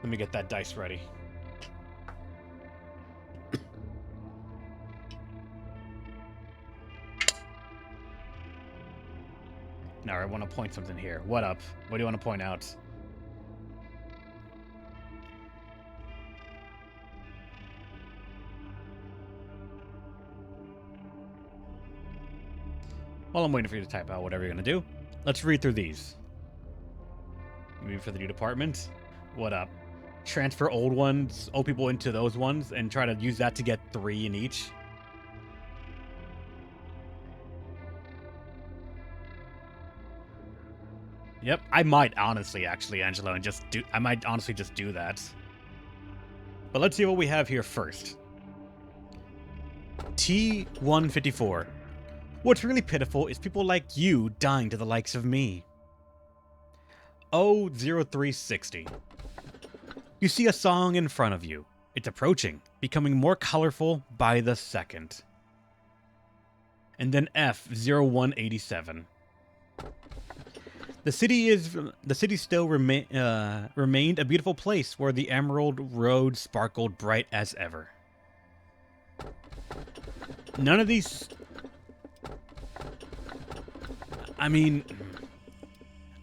Let me get that dice ready. Now I want to point something here. What up? What do you want to point out? While I'm waiting for you to type out whatever you're going to do, let's read through these. Maybe for the new department. What up? Transfer old people into those ones and try to use that to get 3 in each. Yep, I might honestly, Angelo, and I might honestly just do that. But let's see what we have here first. T154. What's really pitiful is people like you dying to the likes of me. 00360. You see a song in front of you. It's approaching, becoming more colorful by the second. And then F0187. The city still remained a beautiful place where the emerald road sparkled bright as ever. None of these... I mean,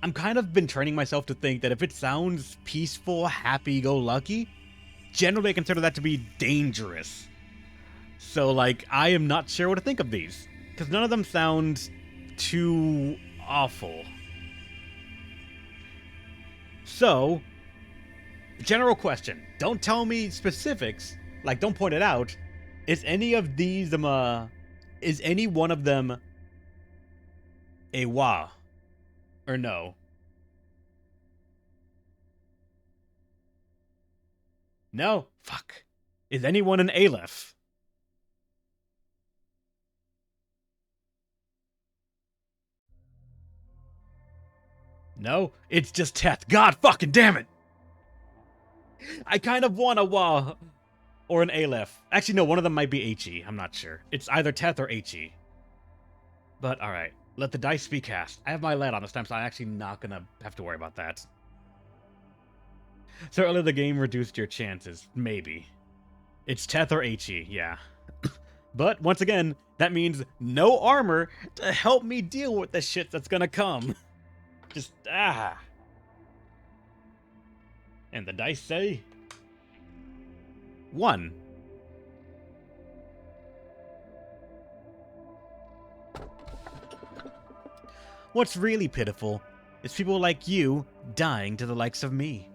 I'm kind of been training myself to think that if it sounds peaceful, happy-go-lucky, generally I consider that to be dangerous. So, like, I am not sure what to think of these, because none of them sound too awful. So, general question. Don't tell me specifics. Like, don't point it out. Is any of these, is any one of them a wah? Or no? No? Fuck. Is anyone an Aleph? No? It's just Teth. God fucking damn it! I kind of want a wah or an Aleph. Actually, no, one of them might be HE. I'm not sure. It's either Teth or HE. But, alright. Let the dice be cast. I have my lead on this time, so I'm actually not gonna have to worry about that. So earlier the game reduced your chances. Maybe. It's Teth or HE, yeah. But, once again, that means no armor to help me deal with the shit that's gonna come. Just, And the dice say... 1. What's really pitiful is people like you dying to the likes of me.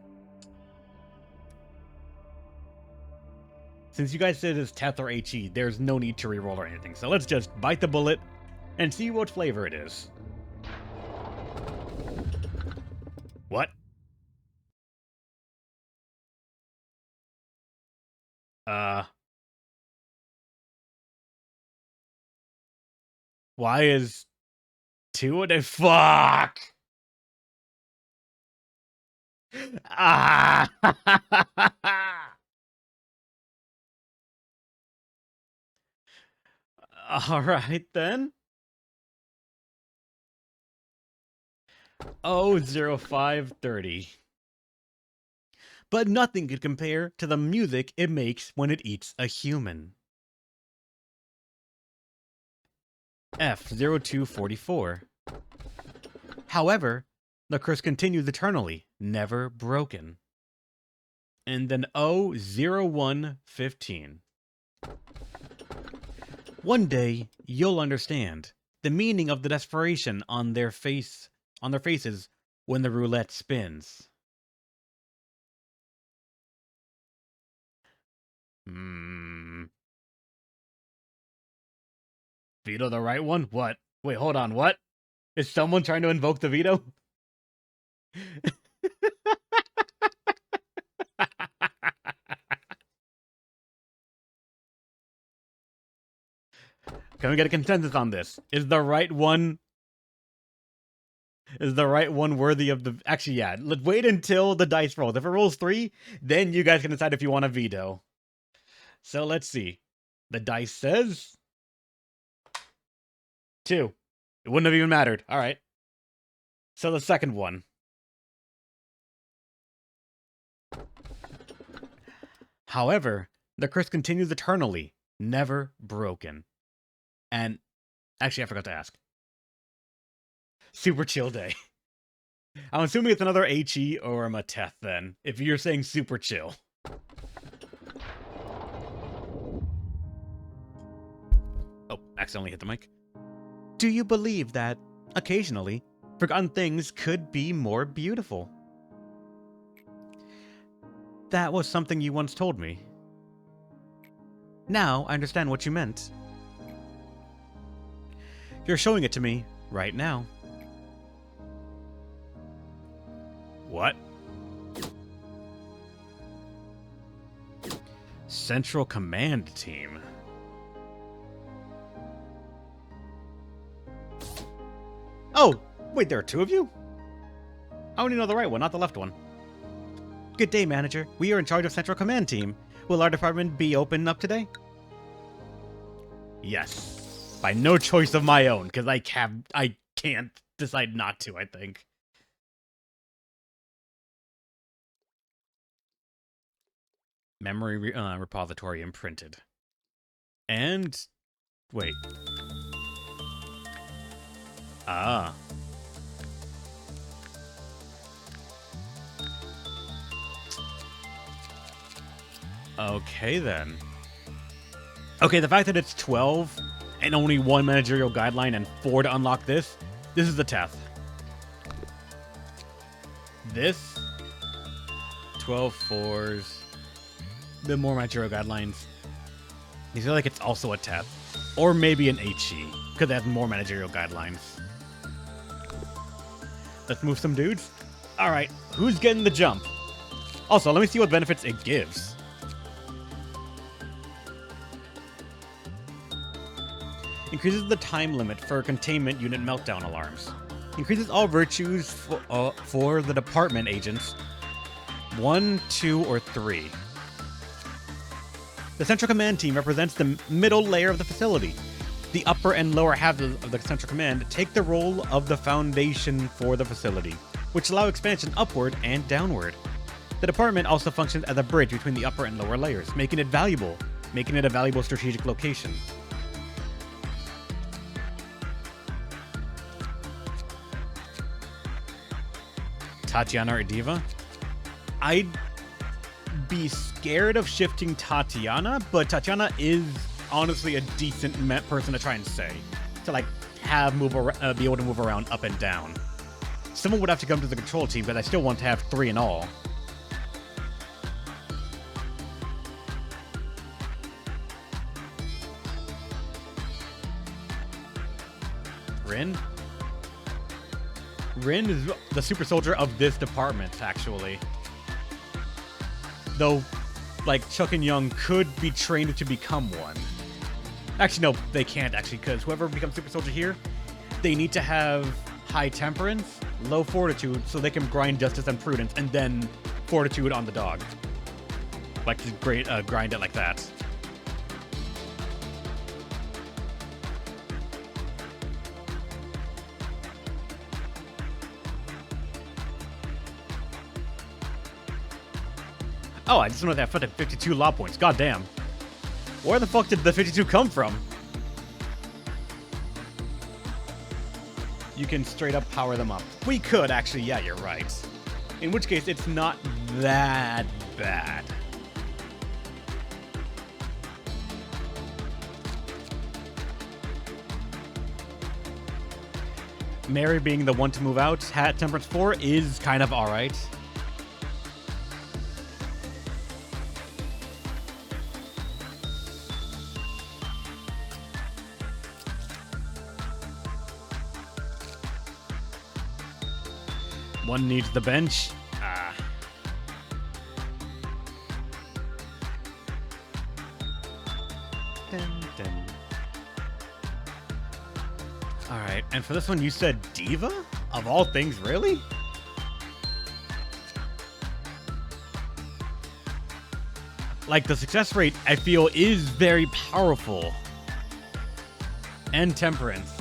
Since you guys said it's Teth or HE, there's no need to reroll or anything, so let's just bite the bullet and see what flavor it is. What? Why is 2 and a fuck? Ah! Alright then. 00530. But nothing could compare to the music it makes when it eats a human. F0244. However, the curse continues eternally, never broken. And then 00115. One day, you'll understand the meaning of the desperation on their faces when the roulette spins. Veto the right one? What? Wait, hold on, what? Is someone trying to invoke the veto? Can we get a consensus on this? Is the right one worthy of the... Actually, yeah. Let's wait until the dice rolls. If it rolls 3, then you guys can decide if you want a veto. So let's see. The dice says... 2. It wouldn't have even mattered. Alright. So the second one. However, the curse continues eternally, never broken. And actually, I forgot to ask. Super chill day. I'm assuming it's another HE or a Mateth then, if you're saying super chill. Oh, accidentally hit the mic. Do you believe that, occasionally, forgotten things could be more beautiful? That was something you once told me. Now I understand what you meant. You're showing it to me right now. What? Central Command Team. Oh, wait, there are two of you? I only know the right one, not the left one. Good day, Manager. We are in charge of Central Command Team. Will our department be open up today? Yes. By no choice of my own, because I can't decide not to, I think. Memory repository imprinted. And... wait. Ah. Okay, then. Okay, the fact that it's 12 and only one managerial guideline and 4 to unlock this is the test. This, 12 fours, the more managerial guidelines. I feel like it's also a test. Or maybe an HE, because it has more managerial guidelines. Let's move some dudes. Alright, who's getting the jump? Also, let me see what benefits it gives. Increases the time limit for containment unit meltdown alarms. Increases all virtues for the department agents 1, 2, or 3. The Central Command Team represents the middle layer of the facility. The upper and lower halves of the Central Command take the role of the foundation for the facility, which allow expansion upward and downward. The department also functions as a bridge between the upper and lower layers, making it a valuable strategic location. Tatiana or Diva? I'd be scared of shifting Tatiana, but Tatiana is honestly a decent person to try and say. To like be able to move around up and down. Someone would have to come to the control team, but I still want to have 3 in all. Rin? Rin is the super soldier of this department, actually. Though, like, Chuck and Young could be trained to become one. Actually, no, they can't, actually, because whoever becomes super soldier here, they need to have high temperance, low fortitude, so they can grind justice and prudence, and then fortitude on the dog. Like, just grind it like that. Oh, I just know that fucking 52 law points. God damn. Where the fuck did the 52 come from? You can straight up power them up. We could, actually. Yeah, you're right. In which case, it's not that bad. Mary being the one to move out at Temperance 4 is kind of alright. One needs the bench. Alright, and for this one you said Diva? Of all things, really? Like, the success rate, I feel, is very powerful. And Temperance.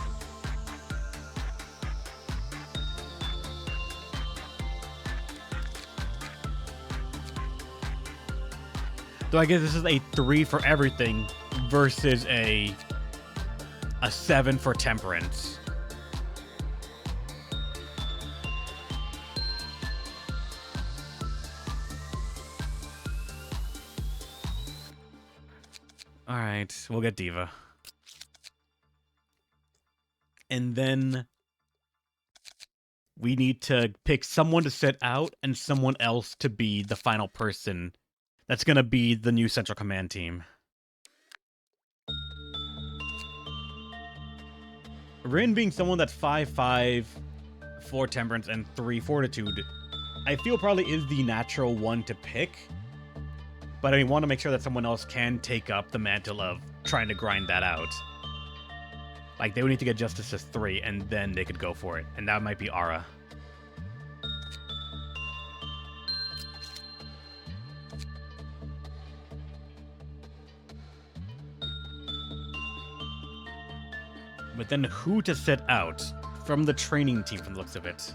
So I guess this is a 3 for everything versus a 7 for temperance. All right, we'll get Diva. And then we need to pick someone to sit out and someone else to be the final person. That's going to be the new Central Command team. Rin being someone that's 5'5", 4 temperance, and 3 fortitude, I feel probably is the natural one to pick. But I want to make sure that someone else can take up the mantle of trying to grind that out. Like, they would need to get Justice as 3, and then they could go for it. And that might be Ara. But then who to set out from the training team from the looks of it?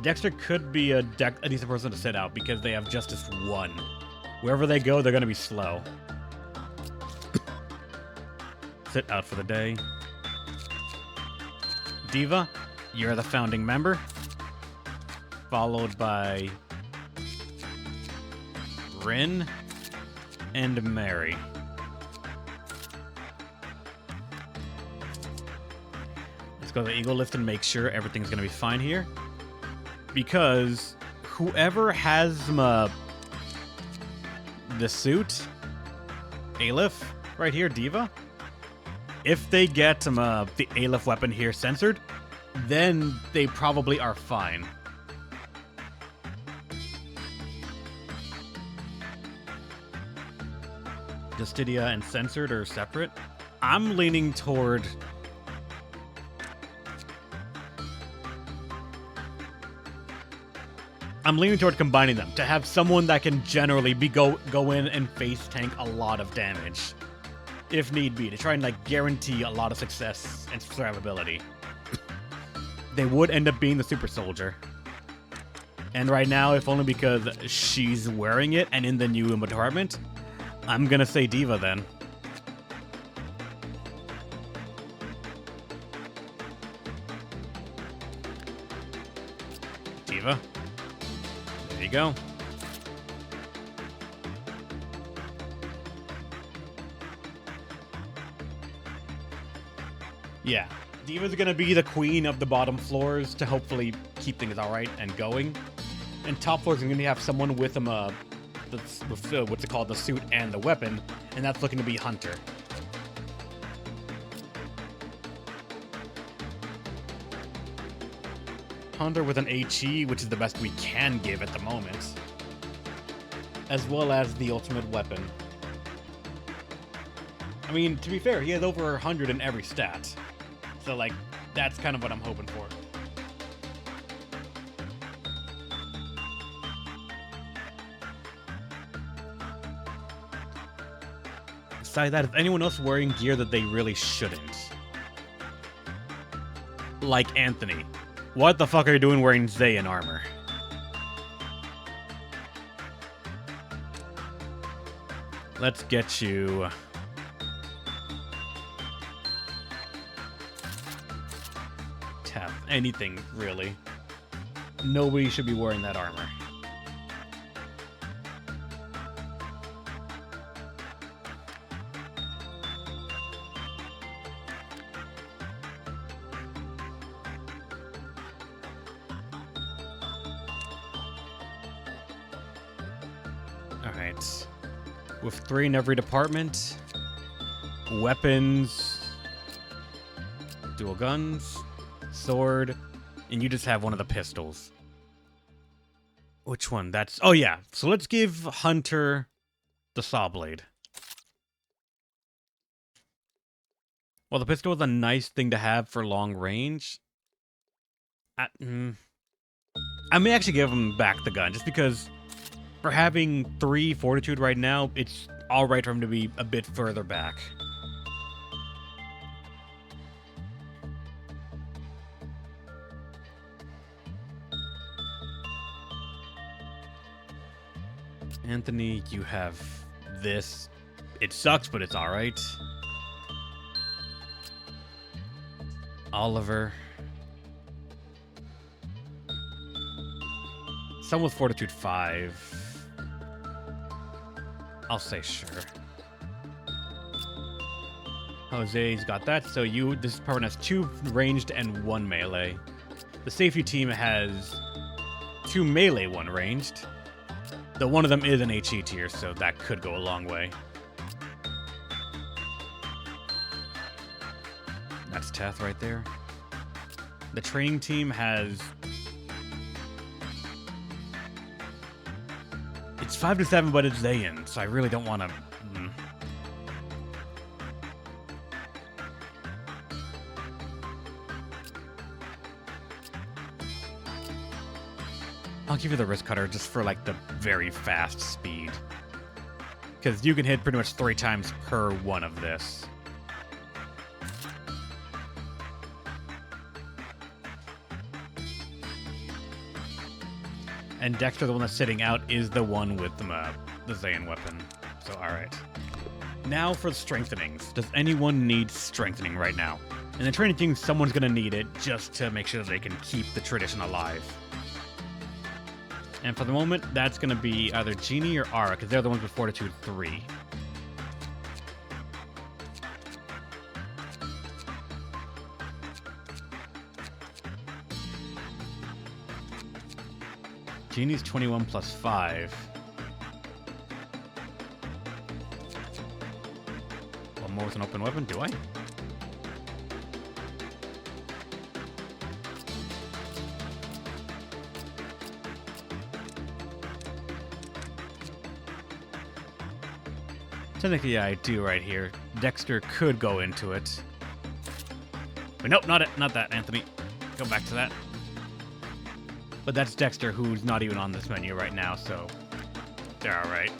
Dexter could be a decent person to sit out because they have Justice 1. Wherever they go, they're going to be slow. Sit out for the day. Diva, you're the founding member. Followed by Rin and Mary. Let's go to the Eagle list and make sure everything's going to be fine here. Because whoever has the suit, Aleph, right here, Diva, if they get the Aleph weapon here censored, then they probably are fine. Justidia and censored are separate. I'm leaning toward... combining them, to have someone that can generally go in and face tank a lot of damage, if need be, to try and like guarantee a lot of success and survivability. They would end up being the super soldier. And right now, if only because she's wearing it and in the new department, I'm gonna say Diva then. Diva. There you go. Yeah, Diva's gonna be the queen of the bottom floors to hopefully keep things alright and going. And top floors are gonna have someone with them, what's it called, the suit and the weapon, and that's looking to be Hunter. Hunter with an HE, which is the best we can give at the moment, as well as the ultimate weapon. I mean, to be fair, he has over 100 in every stat, so like, that's kind of what I'm hoping for. Besides that, is anyone else wearing gear that they really shouldn't? Like Anthony. What the fuck are you doing wearing Zayn armor? Let's get you... Tap. Anything, really. Nobody should be wearing that armor. Alright. With 3 in every department. Weapons. Dual guns. Sword. And you just have one of the pistols. Which one? That's... Oh, yeah. So let's give Hunter the saw blade. Well, the pistol is a nice thing to have for long range. I may actually give him back the gun, just because... For having 3 fortitude right now, it's alright for him to be a bit further back. Anthony, you have this. It sucks, but it's alright. Oliver. Some with Fortitude 5. I'll say sure. Jose's got that, so this department has 2 ranged and 1 melee. The safety team has 2 melee, 1 ranged. Though one of them is an HE tier, so that could go a long way. That's Teth right there. The training team has... It's 5 to 7, but it's Zayn, so I really don't want to... I'll give you the wrist cutter just for like the very fast speed. Because you can hit pretty much 3 times per one of this. And Dexter, the one that's sitting out, is the one with the Zayn weapon. So, alright. Now for the strengthenings. Does anyone need strengthening right now? In the training team, someone's going to need it just to make sure that they can keep the tradition alive. And for the moment, that's going to be either Genie or Ara, because they're the ones with Fortitude 3. Genie's 21 plus 5. One more with an open weapon, do I? Technically, yeah, I do right here. Dexter could go into it. But nope, not that, Anthony. Go back to that. But that's Dexter, who's not even on this menu right now, so they're alright.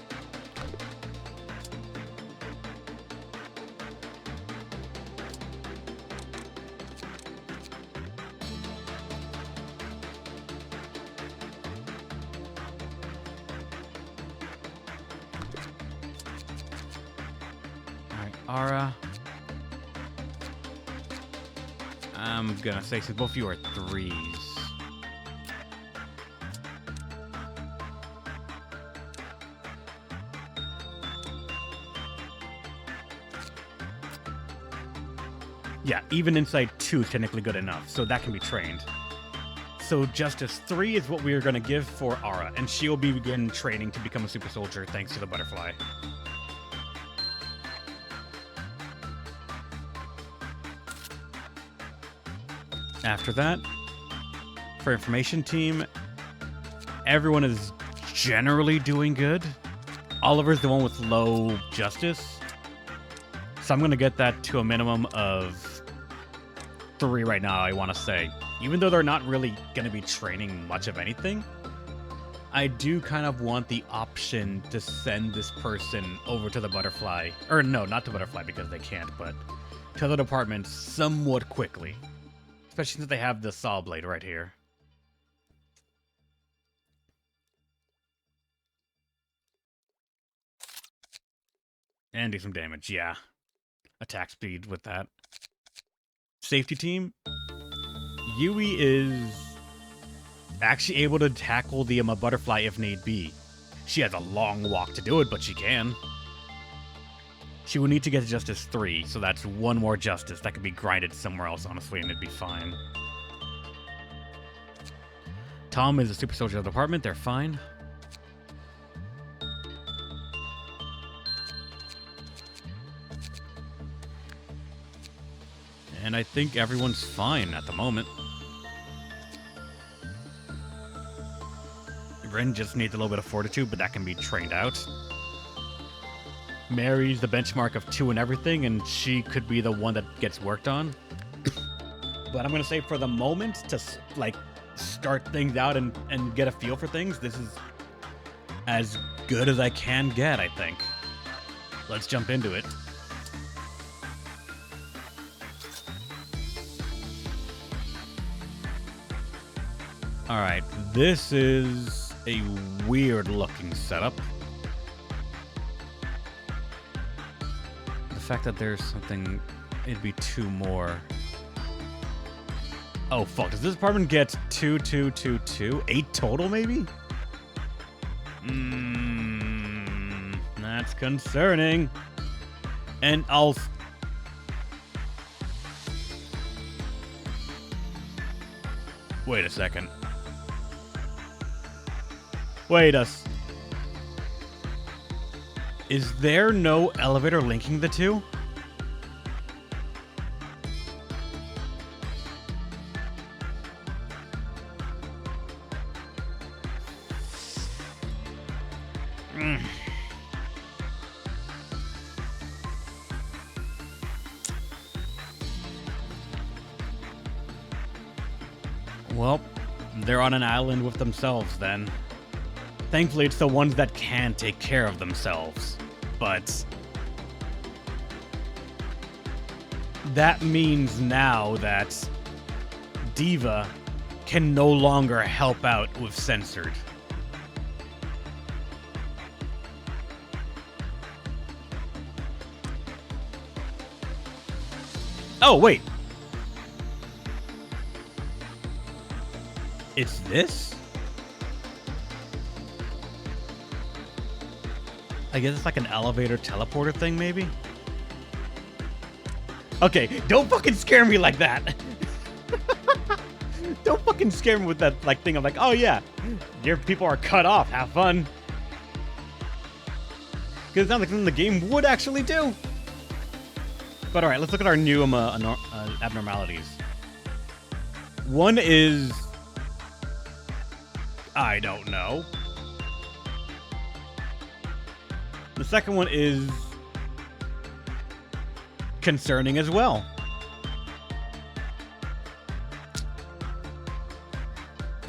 Ara. I'm gonna say, since both of you are 3s. Yeah, even inside 2 is technically good enough, so that can be trained. So Justice 3 is what we are gonna give for Ara, and she'll begin training to become a super soldier thanks to the butterfly. After that, for information team, everyone is generally doing good. Oliver's the one with low justice. So I'm going to get that to a minimum of 3 right now, I want to say. Even though they're not really going to be training much of anything, I do kind of want the option to send this person over to the butterfly. Or no, not to butterfly because they can't, but to the department somewhat quickly. Especially since they have the saw blade right here. And do some damage, yeah. Attack speed with that. Safety team. Yui is actually able to tackle the butterfly if need be. She has a long walk to do it, but she can. She will need to get to Justice 3, so that's 1 more Justice that could be grinded somewhere else, honestly, and it'd be fine. Tom is a super soldier of the department, they're fine. And I think everyone's fine at the moment. Ren just needs a little bit of fortitude, but that can be trained out. Mary's the benchmark of 2 and everything, and she could be the one that gets worked on. But I'm going to say for the moment, to like start things out and get a feel for things, this is as good as I can get, I think. Let's jump into it. Alright, this is a weird looking setup. fact that there's something... It'd be 2 more. Oh, fuck. Does this apartment get 2, 2, 2, 2? 8 total, maybe? That's concerning. And I'll... Wait a second. Is there no elevator linking the two? Well, they're on an island with themselves then. Thankfully, it's the ones that can take care of themselves. But that means now that Diva can no longer help out with Censored. Oh, wait. It's this? I guess it's like an elevator teleporter thing, maybe? Okay, don't fucking scare me like that. Don't fucking scare me with that like thing. I'm like, oh yeah, your people are cut off. Have fun. Because it sounds like something the game would actually do. But alright, let's look at our new abnormalities. One is... I don't know. The second one is... concerning as well.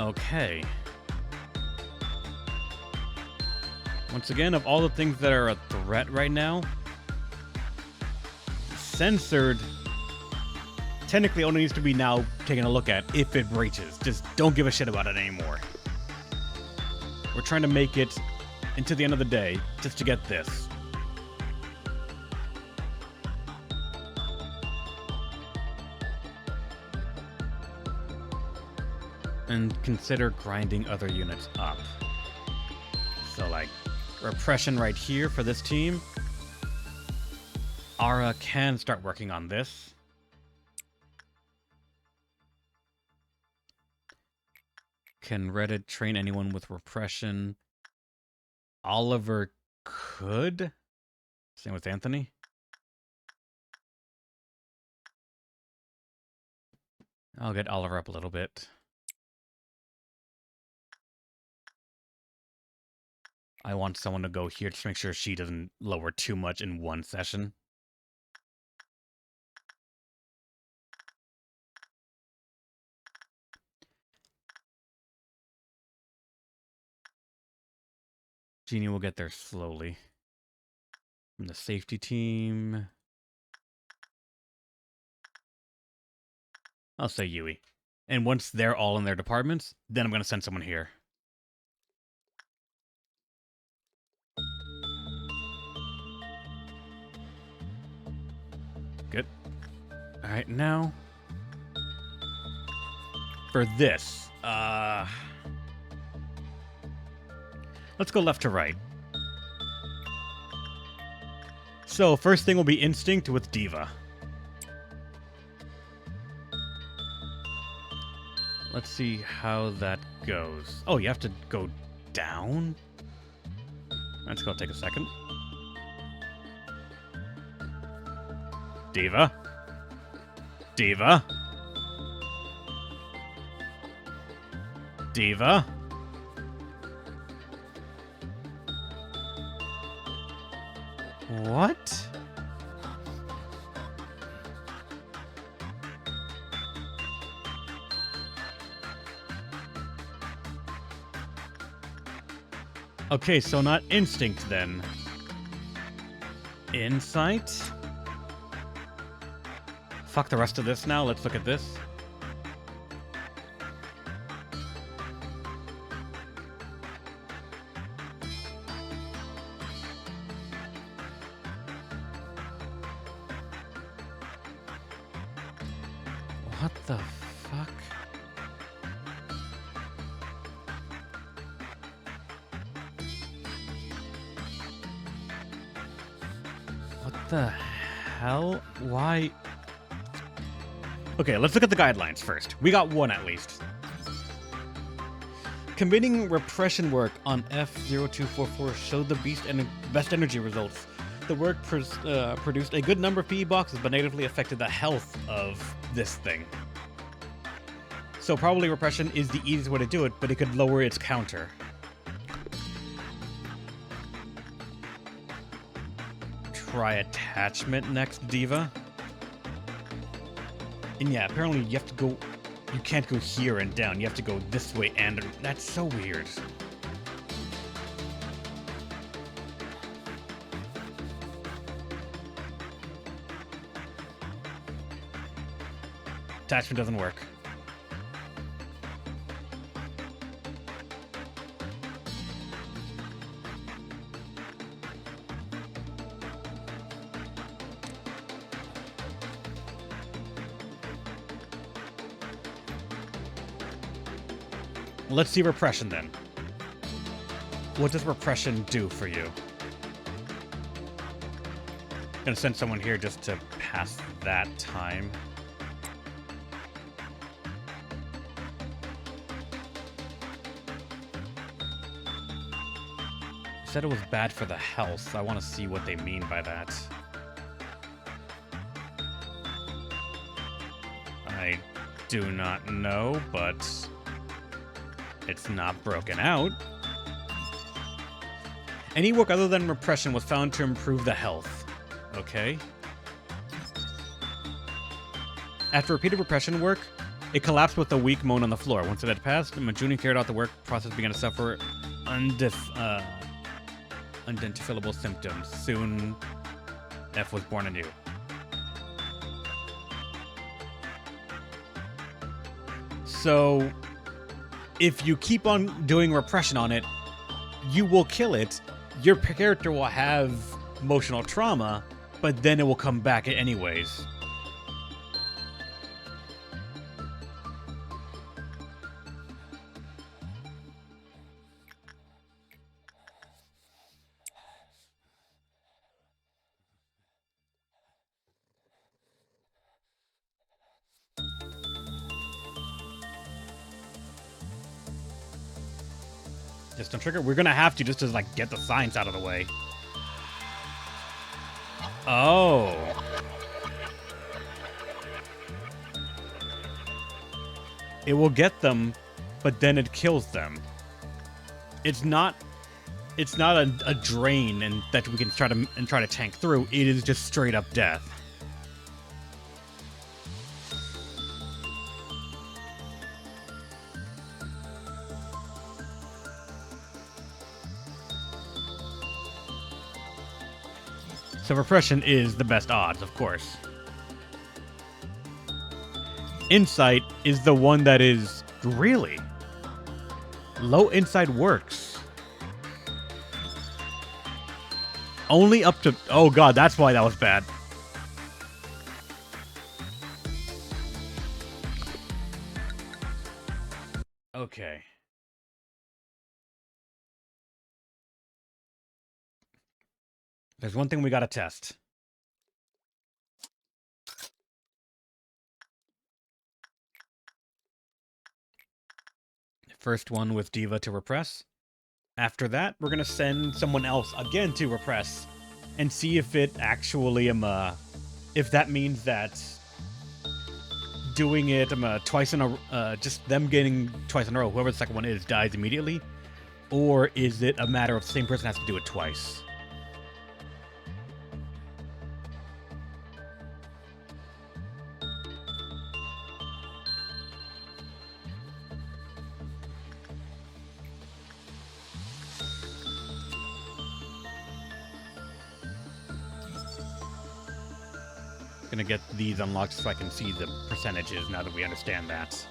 Okay. Once again, of all the things that are a threat right now, Censored technically only needs to be now taken a look at if it breaches. Just don't give a shit about it anymore. We're trying to make it into the end of the day just to get this. And consider grinding other units up. So like repression right here for this team. Ara can start working on this. Can Reddit train anyone with repression? Oliver could. Same with Anthony. I'll get Oliver up a little bit. I want someone to go here just to make sure she doesn't lower too much in one session. Jeannie will get there slowly. From the safety team. I'll say Yui. And once they're all in their departments, then I'm going to send someone here. Good. Alright, now... for this, let's go left to right. So, first thing will be Instinct with Diva. Let's see how that goes. Oh, you have to go down? That's gonna take a second. Diva. Diva. Diva. What? Okay, so not Instinct then. Insight? Fuck the rest of this now. Let's look at this. What the fuck? What the hell? Why? Okay, let's look at the guidelines first. We got one at least. Committing repression work on F0244 showed the best energy results. The work produced a good number of PE boxes, but negatively affected the health of this thing. So probably repression is the easiest way to do it, but it could lower its counter. Try attachment next, Diva. And yeah, apparently you have to go... You can't go here and down. You have to go this way and... That's so weird. Attachment doesn't work. Let's see repression then. What does repression do for you? Gonna send someone here just to pass that time. Said it was bad for the health. I want to see what they mean by that. I do not know, but it's not broken out. Any work other than repression was found to improve the health. Okay. After repeated repression work, it collapsed with a weak moan on the floor. Once it had passed, Majuni carried out the work process, began to suffer unidentifiable symptoms. Soon, F was born anew. So, if you keep on doing repression on it, you will kill it. Your character will have emotional trauma, but then it will come back anyways. Just don't trigger. We're gonna have to just to like get the signs out of the way. Oh. It will get them, but then it kills them. It's not a drain and that we can try to tank through. It is just straight up death. So repression is the best odds, of course. Insight is the one that is... Really? Low insight works. Only up to... Oh god, that's why that was bad. Okay. There's one thing we gotta test. First one with Diva to repress. After that, we're gonna send someone else again to repress and see if it actually if that means that doing it twice in a just them getting twice in a row, whoever the second one is dies immediately, or is it a matter of the same person has to do it twice? Gonna get these unlocked so I can see the percentages now that we understand that.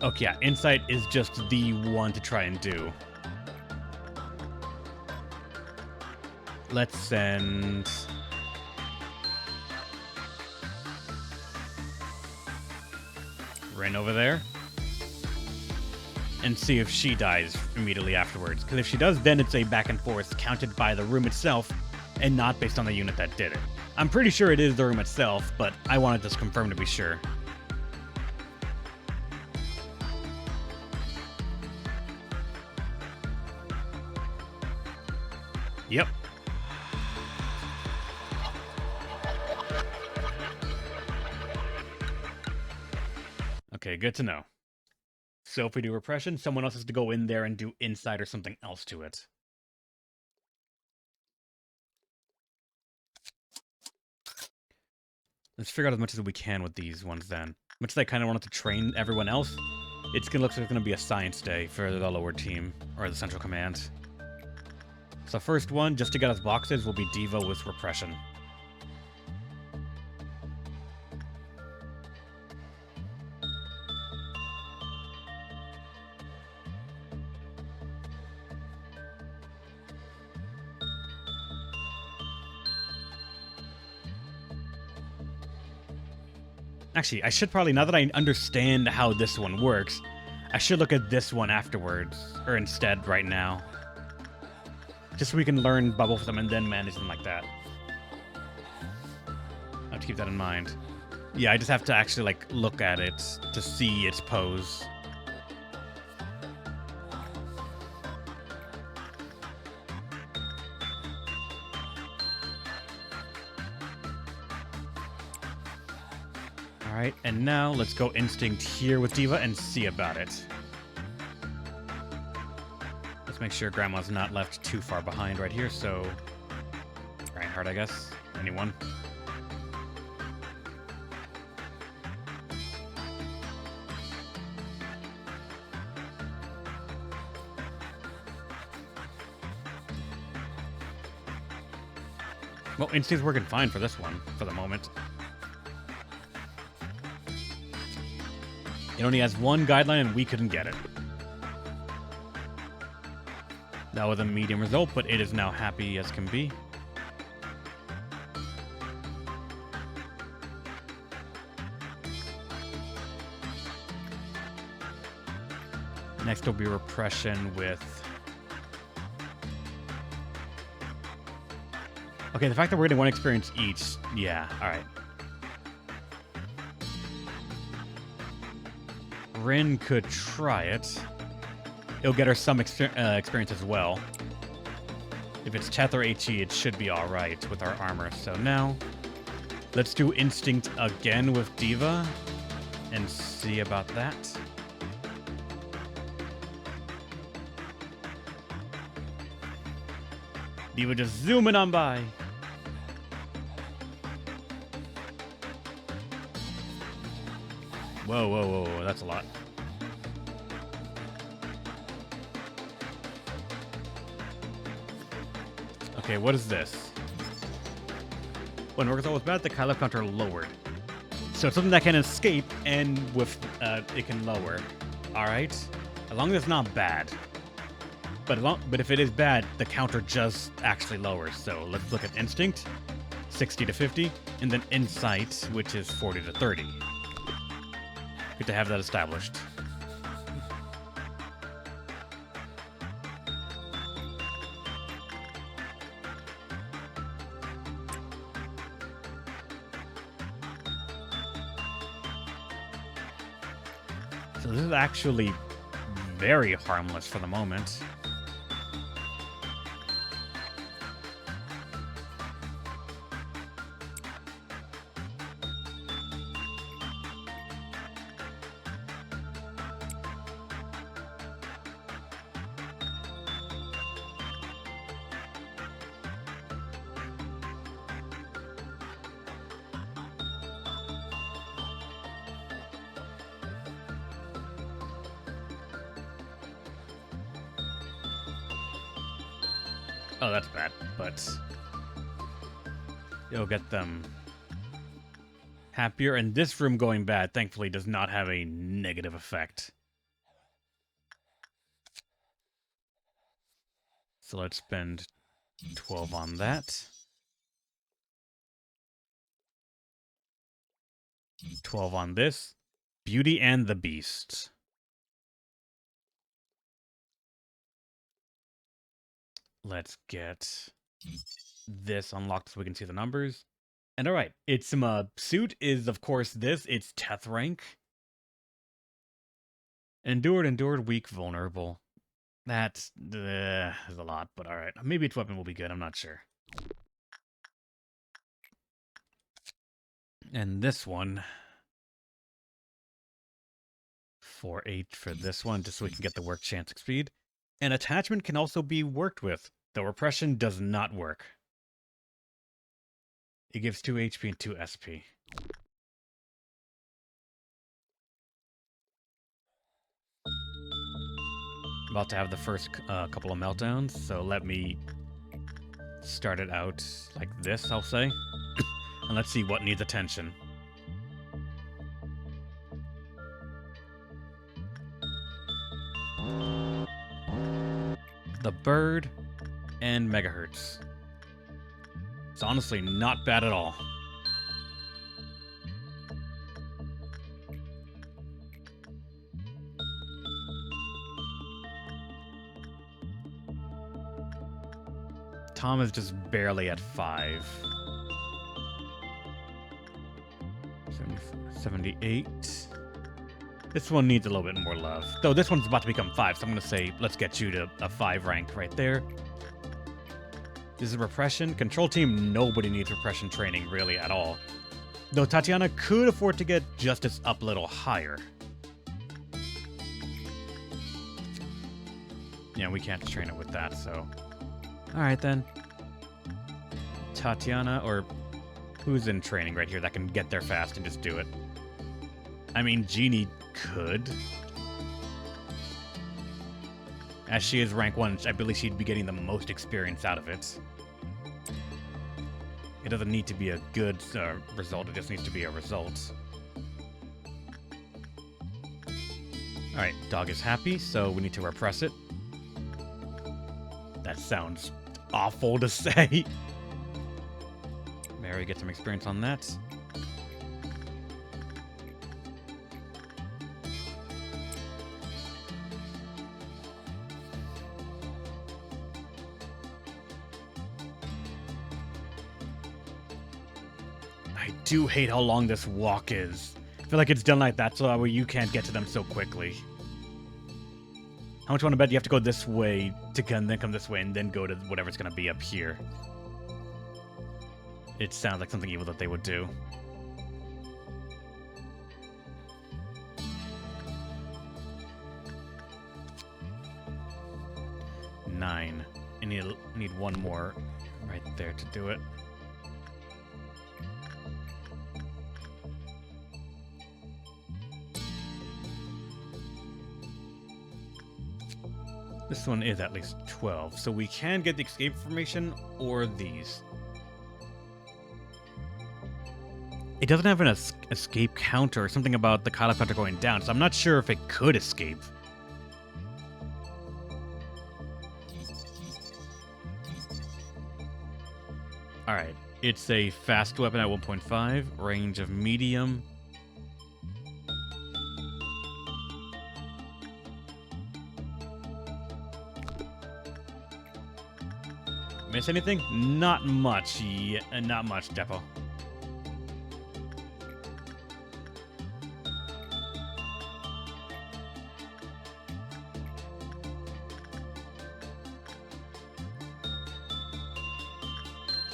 Okay, yeah, insight is just the one to try and do. Let's send Rin over there. And see if she dies immediately afterwards. Because if she does, then it's a back and forth counted by the room itself and not based on the unit that did it. I'm pretty sure it is the room itself, but I wanted this confirmed to be sure. Yep. Okay, good to know. So if we do repression, someone else has to go in there and do insight or something else to it. Let's figure out as much as we can with these ones then. Much as I kind of wanted to train everyone else, it's gonna look like it's gonna be a science day for the lower team, or the central command. So first one, just to get us boxes, will be Diva with repression. Actually, I should probably, now that I understand how this one works, I should look at this one afterwards, or instead right now. Just so we can learn about both of them and then manage them like that. I have to keep that in mind. Yeah, I just have to actually, like, look at it to see its pose. Alright, and now let's go Instinct here with Diva and see about it. Let's make sure Grandma's not left too far behind right here, so... Reinhardt, I guess. Anyone? Well, Instinct's working fine for this one, for the moment. It only has one guideline and we couldn't get it. That was a medium result, but it is now happy as can be. Next will be repression with... Okay, the fact that we're getting one experience each, yeah, alright. Rin could try it. It'll get her some experience as well. If it's Teth or HE, it should be alright with our armor. So now, let's do Instinct again with Diva and see about that. Diva just zooming on by. Whoa, whoa, whoa, whoa, that's a lot. Okay, what is this? When works out with bad, the Kylo counter lowered. So it's something that can escape and with it can lower. Alright. As long as it's not bad. But if it is bad, the counter just actually lowers. So let's look at Instinct, 60 to 50, and then Insight, which is 40 to 30. Good to have that established. So this is actually very harmless for the moment. Oh, that's bad, but it'll get them happier. And this room going bad, thankfully, does not have a negative effect. So let's spend 12 on that. 12 on this. Beauty and the Beast. Let's get this unlocked so we can see the numbers. And alright, its suit is, of course, this. It's Teth rank. Endured, weak, vulnerable. That's is a lot, but alright. Maybe its weapon will be good, I'm not sure. And this one, 4-8 for this one, just so we can get the work chance speed. And attachment can also be worked with, though repression does not work. It gives 2 HP and 2 SP. About to have the first couple of meltdowns, so let me start it out like this, I'll say. And let's see what needs attention. The bird and megahertz. It's honestly not bad at all. Tom is just barely at 5. 78. This one needs a little bit more love. Though this one's about to become 5, so I'm going to say let's get you to a 5 rank right there. This is repression. Control team, nobody needs repression training really at all. Though Tatiana could afford to get justice up a little higher. Yeah, we can't train it with that, so... Alright then. Tatiana, or who's in training right here that can get there fast and just do it? I mean, Jeannie could. As she is rank 1, I believe she'd be getting the most experience out of it. It doesn't need to be a good result, it just needs to be a result. Alright, dog is happy, so we need to repress it. That sounds awful to say. Mary, get some experience on that. I do hate how long this walk is. I feel like it's done like that so that way you can't get to them so quickly. How much you want to bet you have to go this way to then come this way and then go to whatever's going to be up here? It sounds like something evil that they would do. Nine. I need one more right there to do it. This one is at least 12, so we can get the escape information or these. It doesn't have an escape counter or something about the Kylo counter going down, so I'm not sure if it could escape. Alright, it's a fast weapon at 1.5, range of medium. Miss anything? Not much. Yeah, not much, Depo.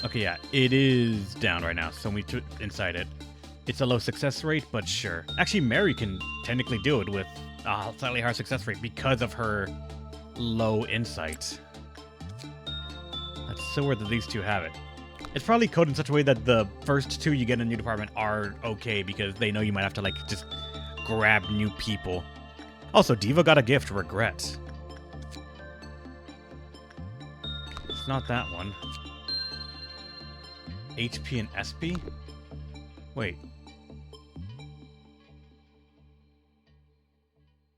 Okay, yeah, it is down right now, so we took inside it. It's a low success rate, but sure. Actually, Mary can technically do it with a slightly higher success rate because of her low insight. That's so weird that these two have it. It's probably coded in such a way that the first two you get in a new department are okay because they know you might have to, like, just grab new people. Also, Diva got a gift, Regret. It's not that one. HP and SP? Wait.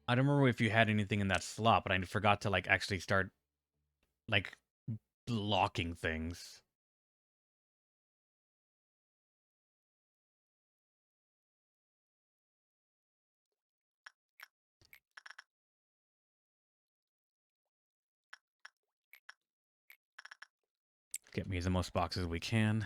I don't remember if you had anything in that slot, but I forgot to, like, actually start, like, blocking things. get me the most boxes we can.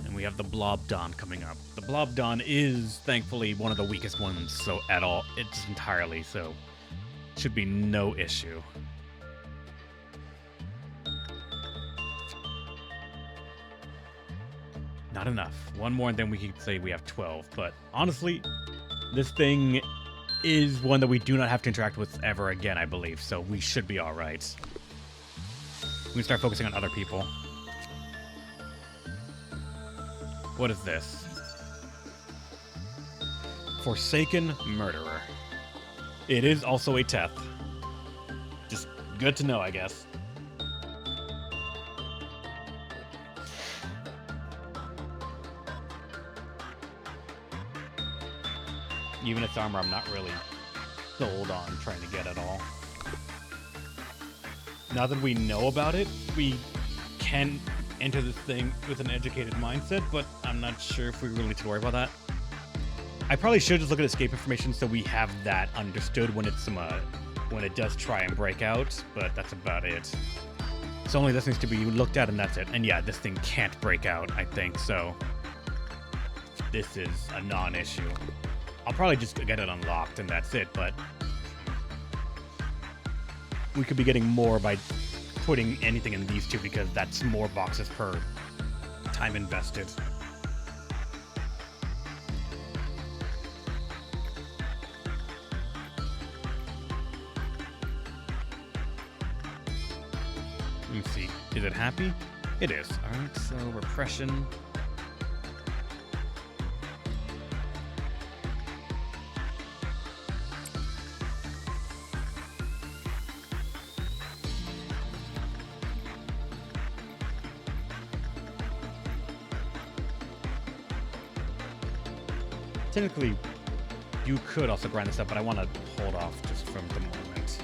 And we have the Blobdon coming up. The Blobdon is, thankfully, one of the weakest ones, so it's entirely, so should be no issue. Not enough. One more and then we could say we have 12, but honestly, this thing is one that we do not have to interact with ever again, I believe, so we should be alright. We can start focusing on other people. What is this? Forsaken Murderer. It is also a Teth. Just good to know, I guess. Even its armor, I'm not really sold on trying to get at all. Now that we know about it, we can enter this thing with an educated mindset, but I'm not sure if we really need to worry about that. I probably should just look at escape information so we have that understood when it does try and break out, but that's about it. So only this needs to be looked at and that's it. And yeah, this thing can't break out, I think, so this is a non-issue. I'll probably just get it unlocked and that's it, but we could be getting more by putting anything in these two because that's more boxes per time invested. Let me see. Is it happy? It is. Alright, so repression. Technically, you could also grind this up, but I want to hold off just from the moment.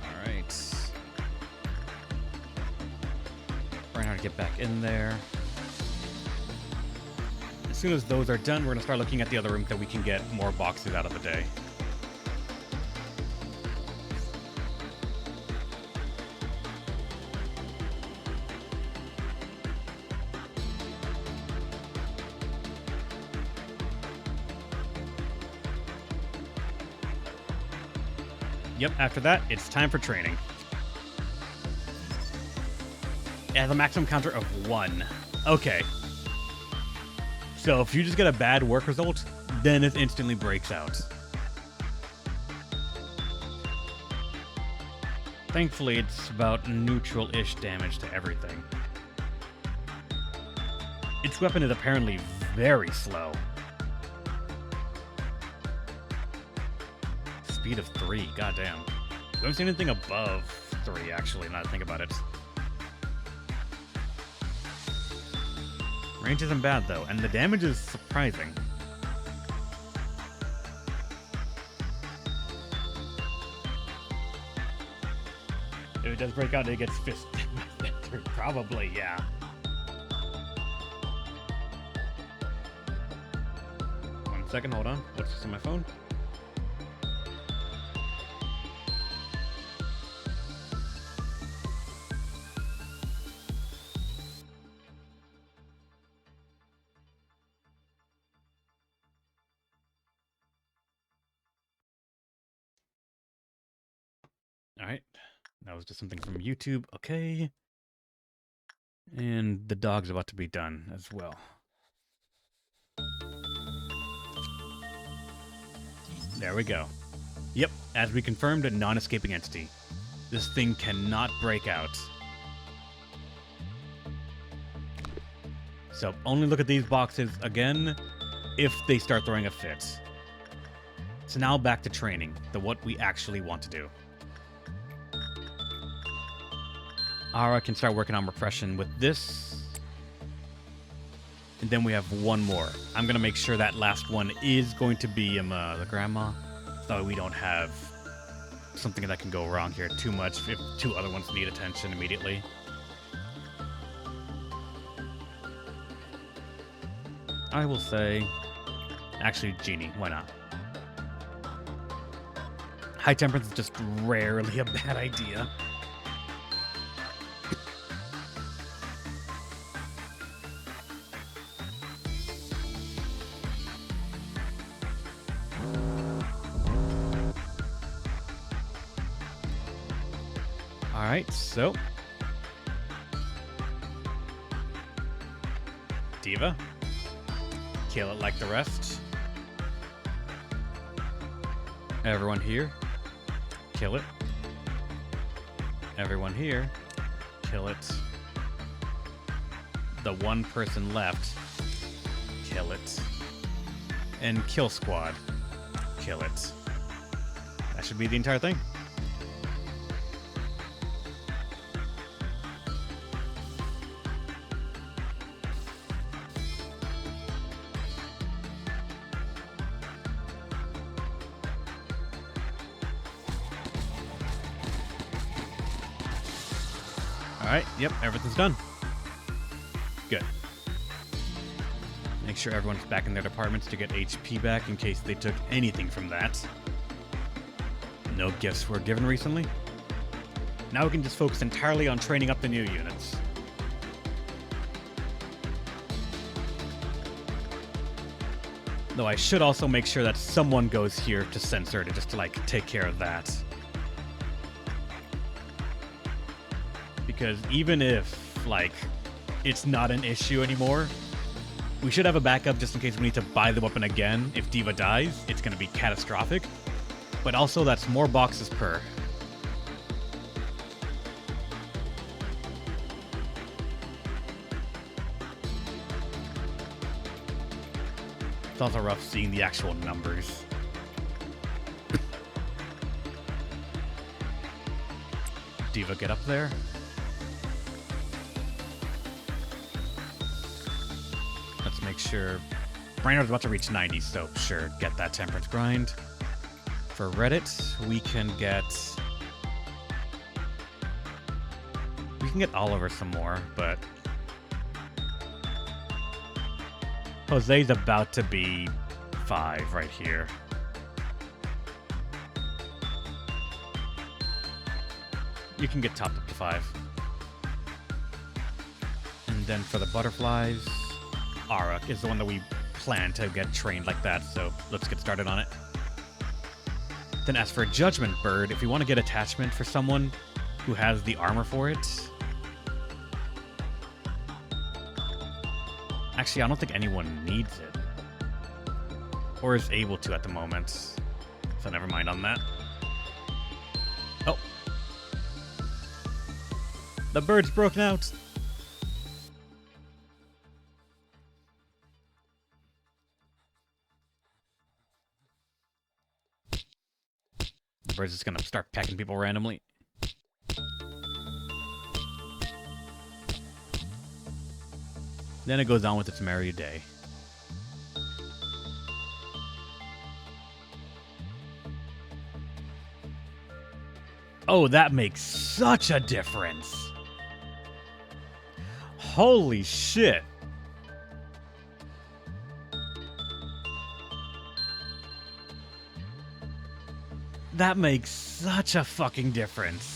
Alright. Right now to get back in there. As soon as those are done, we're going to start looking at the other room that we can get more boxes out of the day. Yep, after that, it's time for training. It has a maximum counter of 1. Okay. So if you just get a bad work result, then it instantly breaks out. Thankfully, it's about neutral-ish damage to everything. Its weapon is apparently very slow. Speed of 3, goddamn. We haven't seen anything above 3, actually, now that I think about it. Range isn't bad, though, and the damage is surprising. If it does break out, it gets fist. Probably, yeah. One second, hold on. What's this on my phone? Alright, that was just something from YouTube, okay. And the dog's about to be done as well. There we go. Yep, as we confirmed, a non-escaping entity. This thing cannot break out. So only look at these boxes again if they start throwing a fit. So now back to training, what we actually want to do. Ara can start working on repression with this. And then we have one more. I'm going to make sure that last one is going to be the grandma. So we don't have something that can go wrong here too much if 2 other ones need attention immediately. I will say... Actually, Genie. Why not? High temperance is just rarely a bad idea. Alright, so... Diva. Kill it like the rest. Everyone here. Kill it. Everyone here. Kill it. The one person left. Kill it. And kill squad. Kill it. That should be the entire thing. Alright, yep, everything's done. Good. Make sure everyone's back in their departments to get HP back in case they took anything from that. No gifts were given recently. Now we can just focus entirely on training up the new units. Though I should also make sure that someone goes here to censor to just to, like, take care of that. Because even if, like, it's not an issue anymore, we should have a backup just in case we need to buy the weapon again. If Diva dies, it's going to be catastrophic. But also, that's more boxes per. It's also rough seeing the actual numbers. Diva, get up there. Let's make sure... Brainer's about to reach 90, so sure, get that temperance grind. For Reddit, we can get... We can get Oliver some more, but... Jose's about to be 5 right here. You can get topped up to 5. And then for the butterflies, Arak is the one that we plan to get trained like that, so let's get started on it. Then as for Judgment Bird, if you want to get attachment for someone who has the armor for it... Actually, I don't think anyone needs it. Or is able to at the moment. So never mind on that. Oh. The bird's broken out. The bird's just gonna start pecking people randomly. Then it goes on with its merry day. Oh, that makes such a difference. Holy shit. That makes such a fucking difference.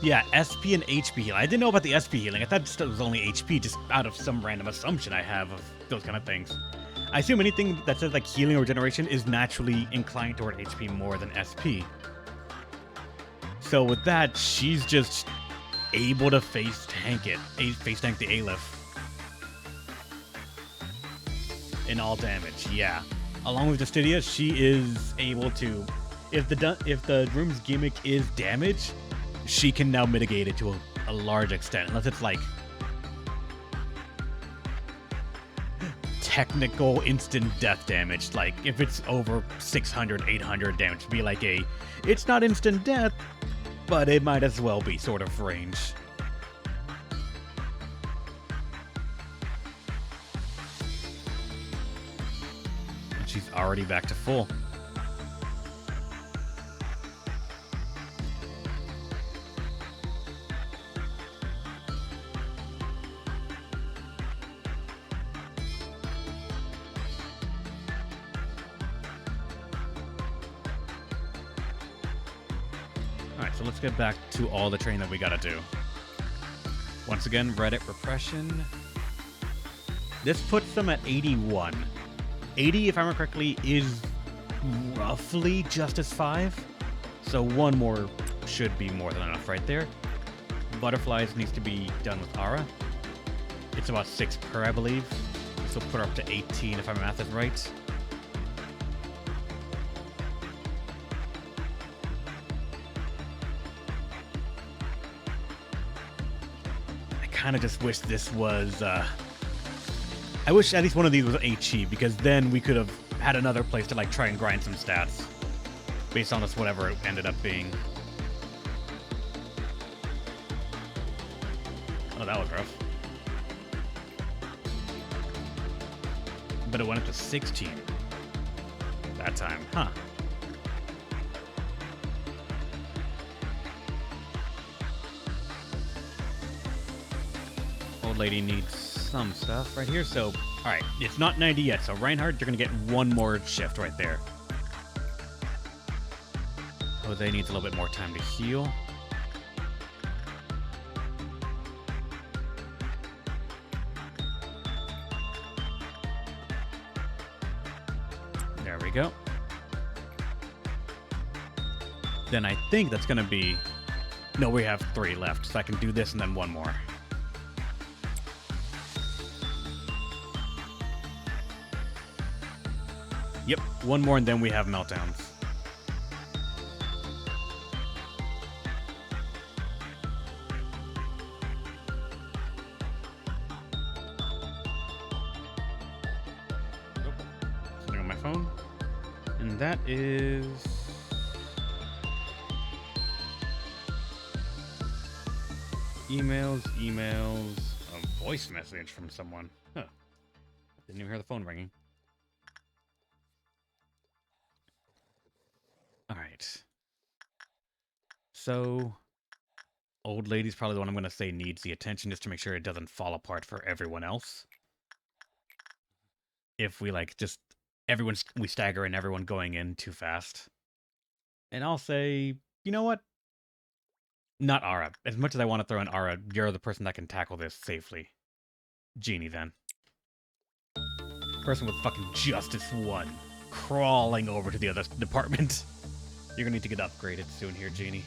Yeah, SP and HP healing. I didn't know about the SP healing. I thought it was only HP, just out of some random assumption I have of those kind of things. I assume anything that says like healing or regeneration is naturally inclined toward HP more than SP. So with that, she's just able to face tank the Aleph. In all damage, yeah. Along with Justitia, she is able to, if the room's gimmick is damage, she can now mitigate it to a large extent, unless it's like technical instant death damage. Like if it's over 600, 800 damage, be like it's not instant death, but it might as well be sort of range. And she's already back to full. Alright, so let's get back to all the training that we gotta do. Once again, Reddit repression. This puts them at 81. 80, if I remember correctly, is roughly Justice 5. So one more should be more than enough right there. Butterflies needs to be done with Aura. It's about 6 per, I believe. This will put her up to 18 if my math is right. I kind of just wish this was... I wish at least one of these was HE, because then we could have had another place to like try and grind some stats. Based on this, whatever it ended up being. Oh, that was rough. But it went up to 16. That time, huh? Old lady needs some stuff right here, so... Alright, it's not 90 yet, so Reinhardt, you're gonna get one more shift right there. Jose needs a little bit more time to heal. There we go. Then I think that's gonna be... No, we have 3 left, so I can do this and then one more. Yep, one more and then we have meltdowns. Sitting on my phone. And that is... Emails, a voice message from someone. Huh. Didn't even hear the phone ringing. Alright. So, old lady's probably the one I'm going to say needs the attention just to make sure it doesn't fall apart for everyone else. If we, like, just... we stagger and everyone going in too fast. And I'll say, you know what? Not Aura. As much as I want to throw in Aura, you're the person that can tackle this safely. Genie, then. Person with fucking Justice 1. Crawling over to the other department. You're gonna need to get upgraded soon here, Genie.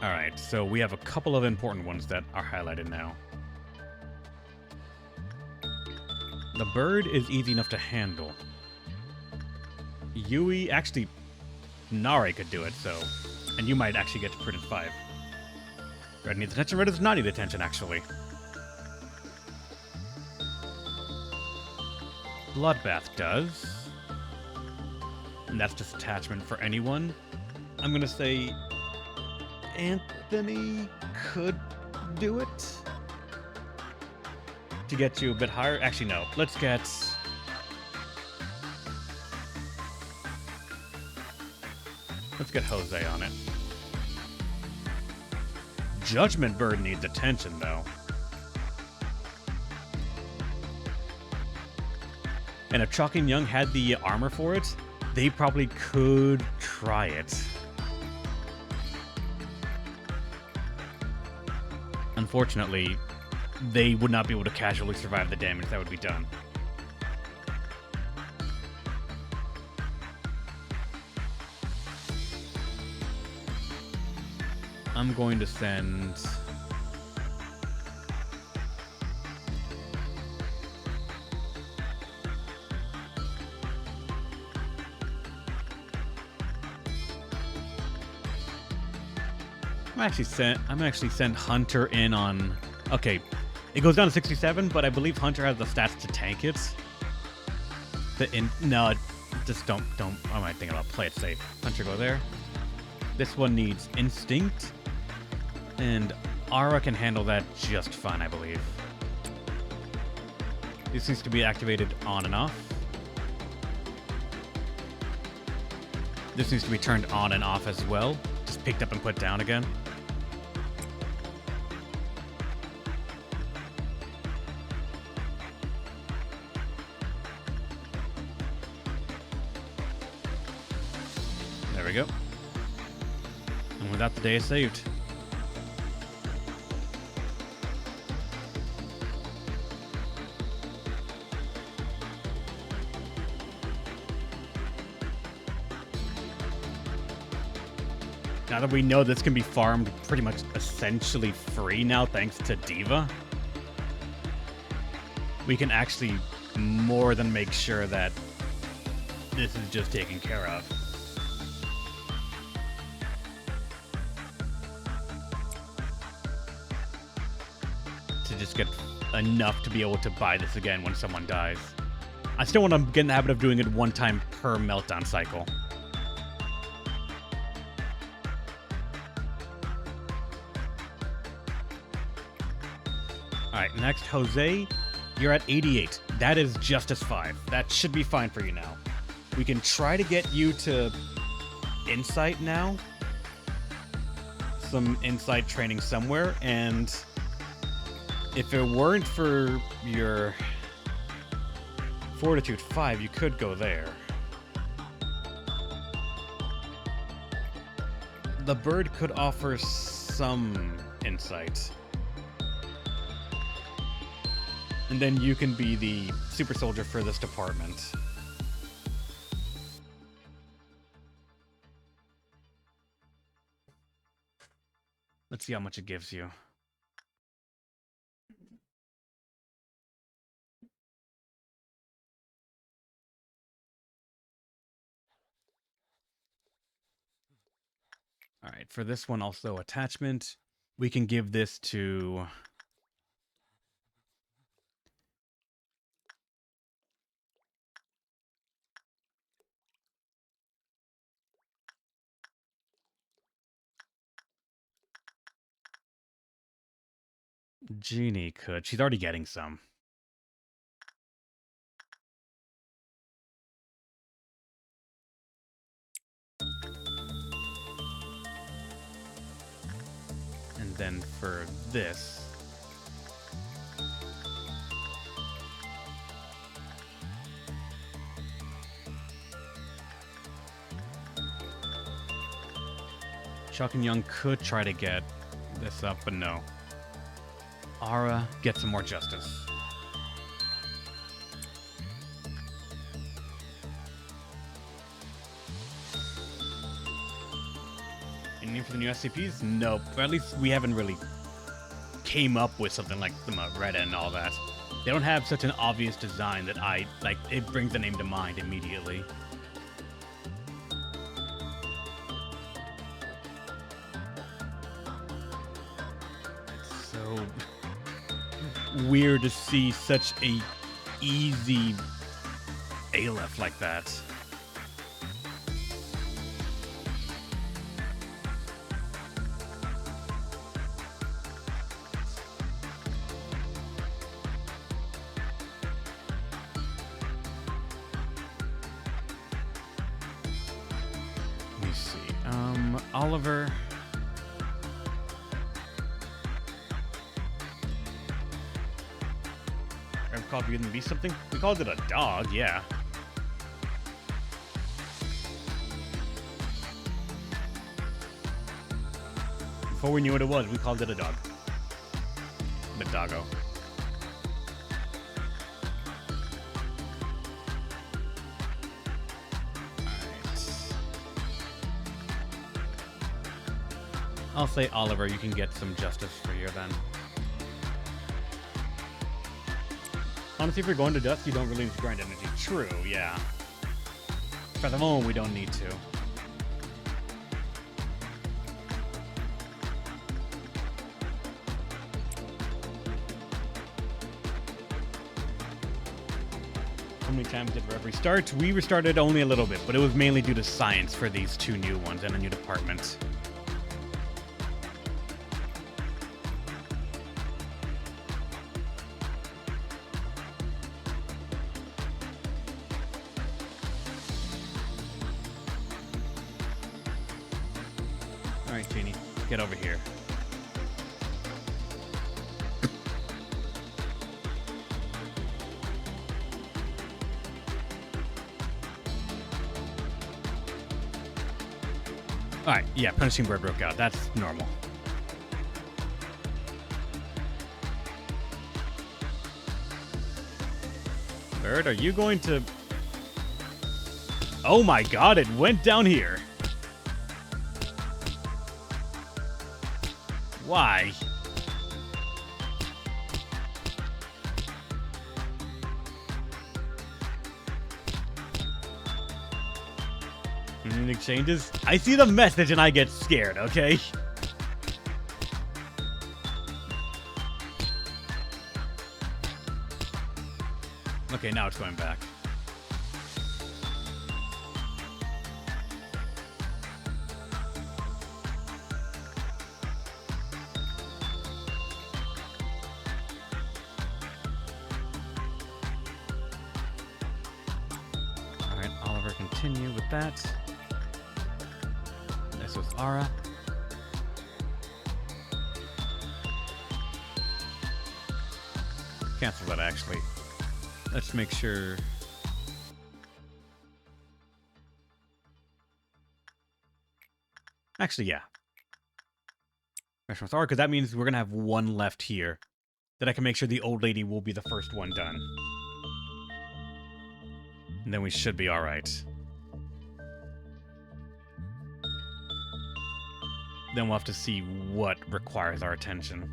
Alright, so we have a couple of important ones that are highlighted now. The bird is easy enough to handle. Yui, actually, Nari could do it, so... And you might actually get to Prudence 5. Red needs attention, Red does not need attention, actually. Bloodbath does. And that's just attachment for anyone. I'm gonna say... Anthony could do it? To get you a bit higher? Actually, no. Let's get... Let's get Jose on it. Judgment Bird needs attention, though. And if Chalk and Young had the armor for it, they probably could try it. Unfortunately, they would not be able to casually survive the damage that would be done. I'm going to send... I'm actually send Hunter in on... Okay, it goes down to 67, but I believe Hunter has the stats to tank it. No, just don't. I might think about play it safe. Hunter, go there. This one needs Instinct, and Aura can handle that just fine, I believe. This needs to be activated on and off. This needs to be turned on and off as well. Just picked up and put down again. There we go. And with that, the day is saved. Now that we know this can be farmed pretty much essentially free now thanks to Diva, we can actually more than make sure that this is just taken care of. To just get enough to be able to buy this again when someone dies. I still want to get in the habit of doing it one time per meltdown cycle. Alright, next, Jose, you're at 88. That is Justice 5. That should be fine for you now. We can try to get you to Insight now. Some Insight training somewhere, and if it weren't for your Fortitude 5, you could go there. The bird could offer some insight. And then you can be the super soldier for this department. Let's see how much it gives you. All right, for this one also attachment, we can give this to Jeannie could. She's already getting some. And then for this, Chuck and Young could try to get this up, but no. Ara, get some more justice. Any name for the new SCPs? Nope. Or at least we haven't really came up with something like the Moretta and all that. They don't have such an obvious design that it brings the name to mind immediately. It's so weird to see such a easy Aleph like that. Let me see. Oliver. Called Beauty and the Beast something? We called it a dog, yeah. Before we knew what it was, we called it a dog. The doggo. Alright. I'll say Oliver, you can get some justice for you then. Honestly, if you're going to Dusk, you don't really need to grind energy. True, yeah. For the moment, we don't need to. How many times did Rev restart? We restarted only a little bit, but it was mainly due to science for these two new ones and a new department. Alright, Jeannie, get over here. Alright, yeah, Punishing Bird broke out. That's normal. Bird, are you going to... Oh my god, it went down here. Why? Anything changes? I see the message and I get scared, okay? Okay, now it's going back. Alright, Oliver, continue with that. This was Ara. Cancel that, actually. Let's make sure... Actually, yeah. Because that means we're going to have one left here. That I can make sure the old lady will be the first one done. And then we should be alright. Then we'll have to see what requires our attention.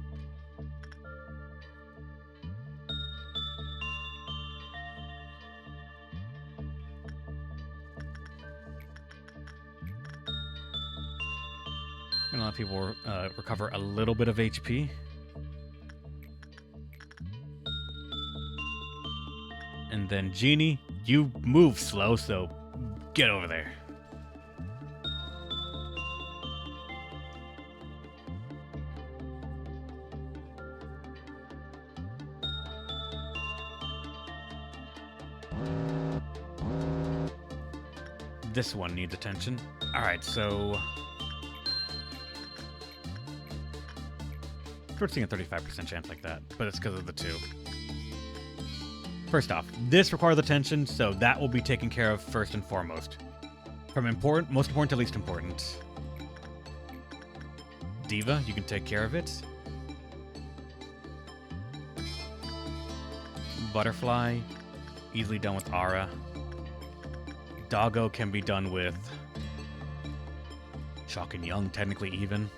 Gonna let people recover a little bit of HP. And then Genie, you move slow, so get over there. This one needs attention. Alright, so... We're seeing a 35% chance like that, but it's because of the two. First off, this requires attention, so that will be taken care of first and foremost. From most important to least important. Diva, you can take care of it. Butterfly, easily done with Ara. Doggo can be done with Chalk and Young, technically even.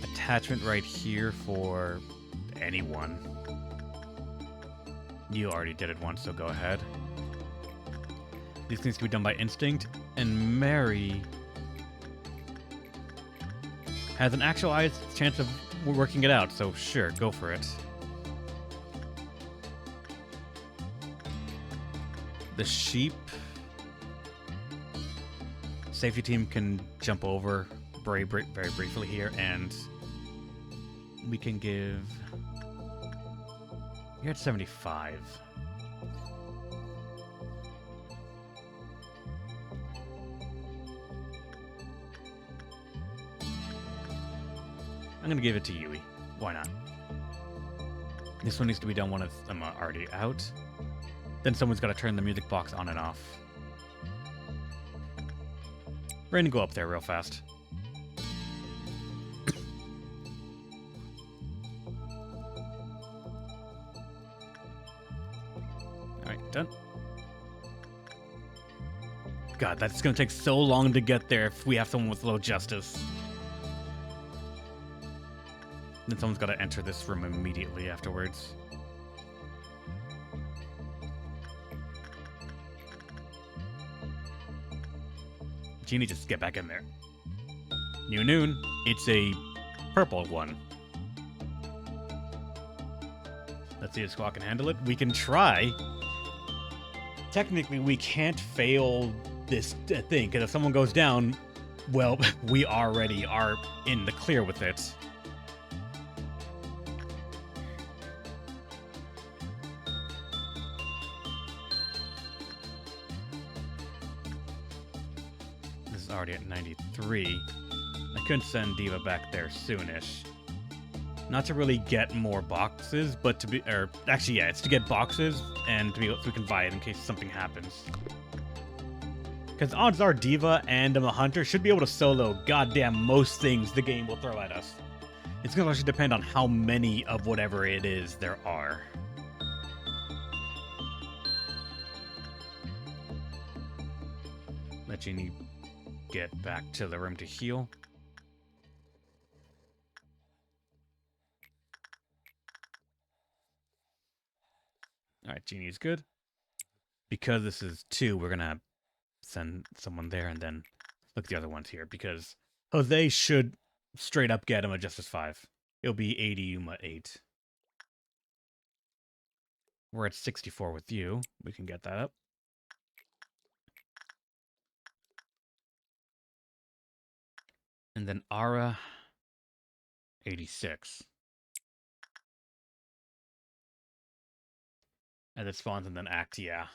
Attachment right here for anyone. You already did it once, so go ahead. These things can be done by instinct, and Mary has an actualized chance of working it out, so sure, go for it. The sheep. Safety team can jump over very briefly here, and we can give... You're at 75. I'm gonna give it to Yui. Why not? This one needs to be done when I'm already out. Then someone's got to turn the music box on and off. We're gonna go up there real fast. Alright, done. God, that's gonna take so long to get there if we have someone with low justice. Then someone's got to enter this room immediately afterwards. Genie, just get back in there. New Noon, it's a purple one. Let's see if Squawk can handle it. We can try. Technically, we can't fail this thing, because if someone goes down, well, we already are in the clear with it. Already at 93. I could send Diva back there soonish. Not to really get more boxes, but to be, or actually, yeah, it's to get boxes and to be, so we can buy it in case something happens. Because odds are Diva and a Hunter should be able to solo goddamn most things the game will throw at us. It's going to actually depend on how many of whatever it is there are. Let Genie get back to the room to heal. Alright, Genie's good. Because this is 2, we're going to send someone there and then look at the other ones here. Because Jose should straight up get him a Justice 5. It'll be 80, Yuma 8. We're at 64 with you. We can get that up. And then Ara, 86. And it spawns and then act, yeah.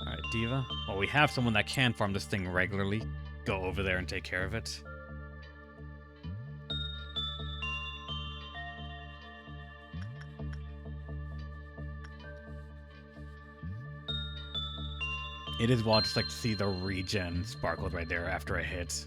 Alright, Diva. Well, we have someone that can farm this thing regularly. Go over there and take care of it. It is wild just like to see the regen sparkled right there after a hit.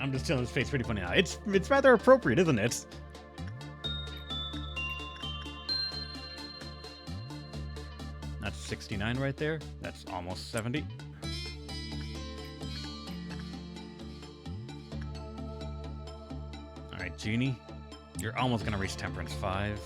I'm just telling his face pretty funny now. It's rather appropriate, isn't it? That's 69 right there. That's almost 70. Alright, Genie. You're almost gonna reach Temperance 5.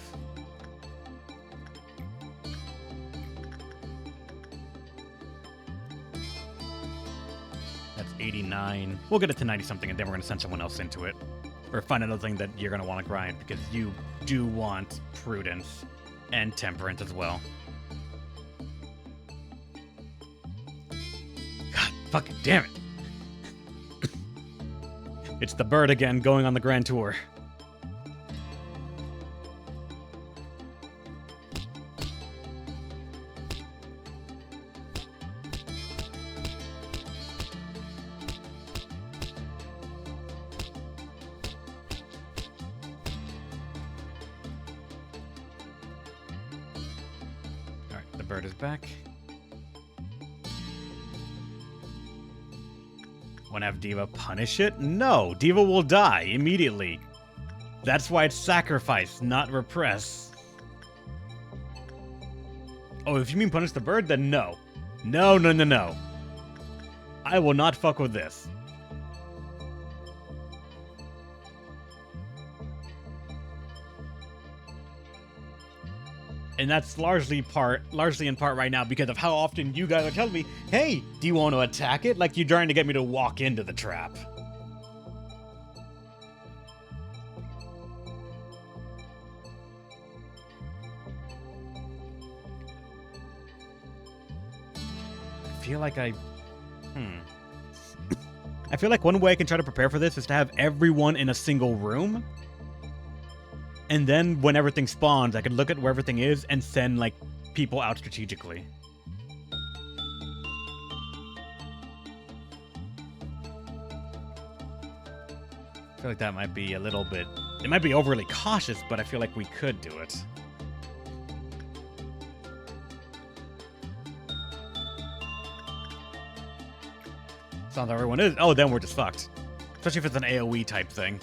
That's 89. We'll get it to 90-something, and then we're gonna send someone else into it. Or find another thing that you're gonna want to grind, because you do want Prudence and Temperance as well. Fucking damn it. It's the bird again going on the Grand Tour. Alright, the bird is back. Want to have Diva punish it? No, Diva will die immediately. That's why it's sacrifice, not repress. Oh, if you mean punish the bird, then no. No, no, no, no. I will not fuck with this. And that's largely in part right now because of how often you guys are telling me, hey, do you want to attack it? Like you're trying to get me to walk into the trap. I feel like I feel like one way I can try to prepare for this is to have everyone in a single room. And then when everything spawns, I could look at where everything is and send, like, people out strategically. I feel like that might be a little bit... It might be overly cautious, but I feel like we could do it. Sounds like everyone is. Oh, then we're just fucked. Especially if it's an AoE type thing.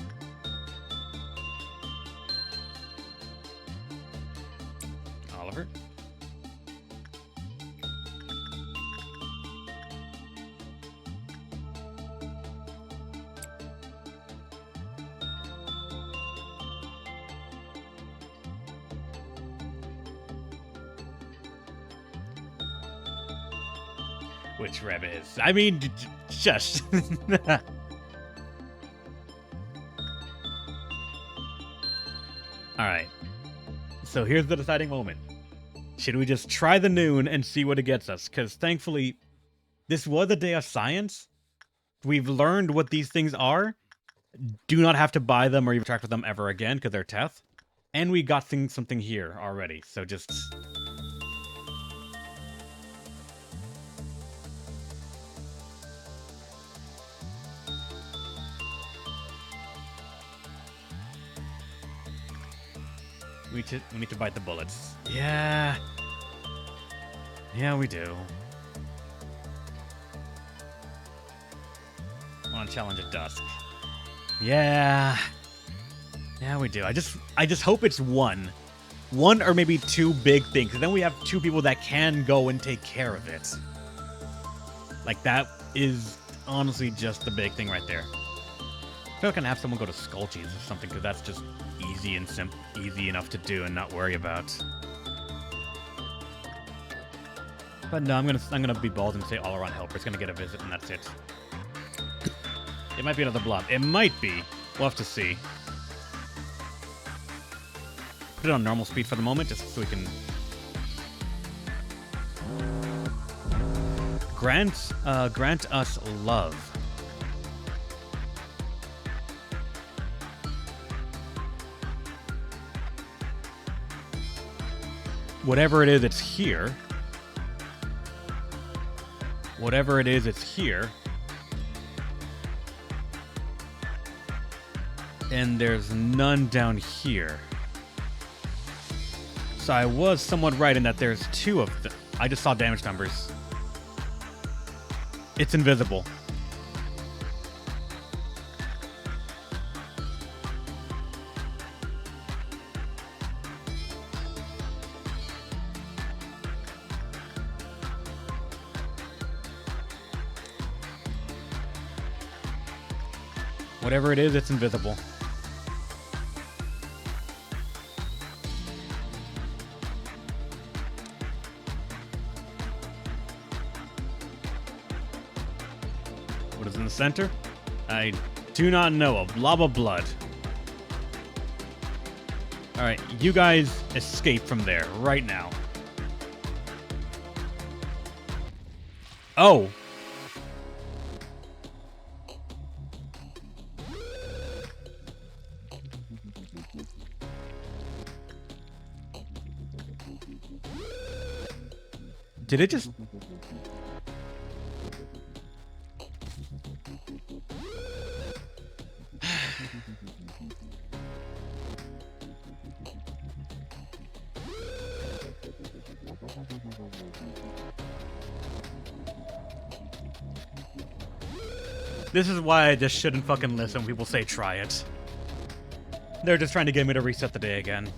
Oliver. Which Reb is? I mean, shush. Alright. So here's the deciding moment. Should we just try the noon and see what it gets us? Because thankfully, This was a day of science. We've learned what these things are. Do not have to buy them or even interact with them ever again because they're Teth. And we got something here already, so just... We need to bite the bullets. Yeah. Yeah, we do. I want to challenge at dusk. Yeah. Yeah, we do. I just hope it's one or maybe two big things. And then we have two people that can go and take care of it. Like, that is honestly just the big thing right there. I feel like I can have someone go to Skullcheese or something, because that's just easy and easy enough to do and not worry about. But no, I'm gonna be bald and say all around helper. It's gonna get a visit and that's it. It might be another blob. It might be. We'll have to see. Put it on normal speed for the moment, just so we can grant us love. Whatever it is, it's here. Whatever it is, it's here. And there's none down here. So I was somewhat right in that there's two of them. I just saw damage numbers. It's invisible. Whatever it is, it's invisible. What is in the center? I do not know. A blob of blood. Alright, you guys escape from there right now. Oh! Did it just... This is why I just shouldn't fucking listen when people say try it. They're just trying to get me to reset the day again.